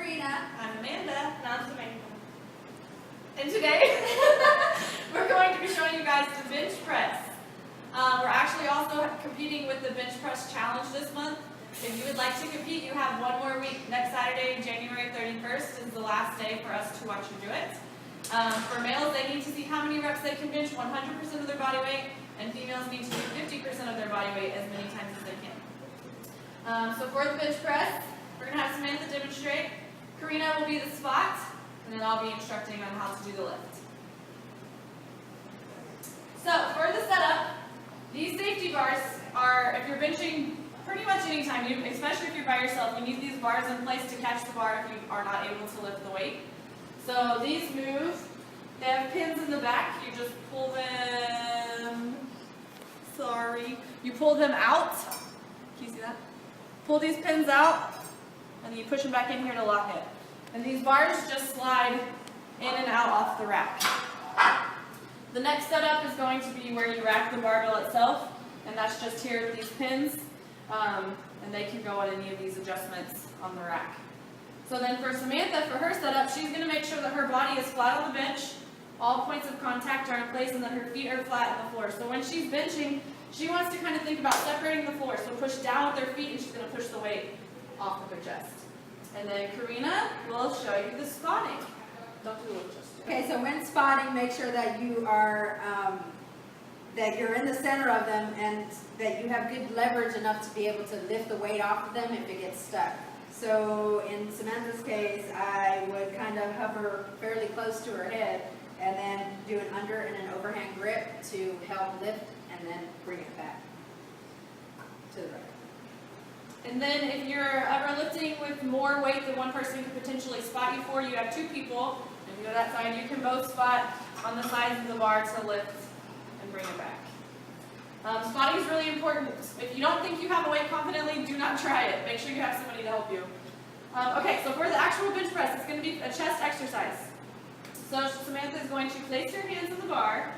Karina. I'm Amanda. And I'm Samantha. And today, we're going to be showing you guys the bench press. We're actually also competing with the bench press challenge this month. If you would like to compete, you have one more week. Next Saturday, January 31st, is the last day for us to watch you do it. For males, they need to see how many reps they can bench 100% of their body weight, and females need to do 50% of their body weight as many times as they can. So for the bench press, we're going to have Samantha demonstrate. Karina will be the spot, and then I'll be instructing on how to do the lift. So for the setup, these safety bars are, if you're benching pretty much any time, especially if you're by yourself, you need these bars in place to catch the bar if you are not able to lift the weight. So these move. They have pins in the back. You just pull them. You pull them out. Can you see that? Pull these pins out, and then you push them back in here to lock it. And these bars just slide in and out off the rack. The next setup is going to be where you rack the barbell itself, and that's just here with these pins, and they can go on any of these adjustments on the rack. So then for Samantha, for her setup, she's going to make sure that her body is flat on the bench, all points of contact are in place, and that her feet are flat on the floor. So when she's benching, she wants to kind of think about separating the floor. So push down with her feet, and she's going to push the weight off of her chest. And then Karina will show you the spotting. Don't do it just. Okay, so when spotting, make sure that you are that you're in the center of them and that you have good leverage enough to be able to lift the weight off of them if it gets stuck. So in Samantha's case, I would kind of hover fairly close to her head and then do an under and an overhand grip to help lift and then bring it back to the right. And then if you're ever lifting with more weight than one person could potentially spot you for, you have two people. If you go that side, you can both spot on the sides of the bar to lift and bring it back. Spotting is really important. If you don't think you have a weight confidently, do not try it. Make sure you have somebody to help you. Okay, so for the actual bench press, it's going to be a chest exercise. So Samantha is going to place your hands on the bar.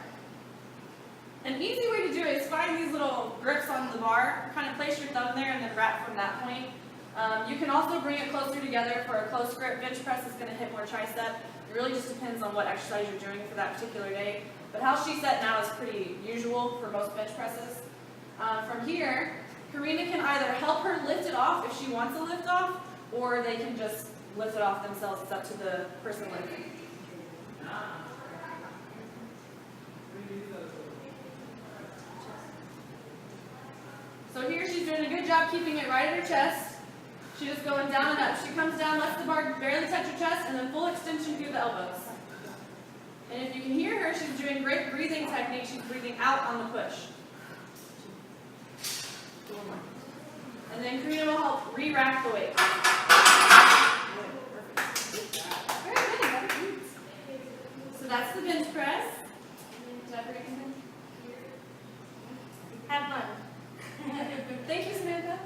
An easy way to do it is find these little grips on the bar, kind of place your thumb there and then wrap from that point. You can also bring it closer together for a close grip. Bench press is going to hit more tricep. It really just depends on what exercise you're doing for that particular day. But how she's set now is pretty usual for most bench presses. From here, Karina can either help her lift it off if she wants to lift off, or they can just lift it off themselves. It's up to the person lifting. So here she's doing a good job keeping it right at her chest. She's just going down and up. She comes down, lets the bar barely touch her chest, and then full extension through the elbows. And if you can hear her, she's doing great breathing technique. She's breathing out on the push. And then Karina will help re-rack the weight. Very good. So that's the bench press. Have fun. Thank you, Samantha.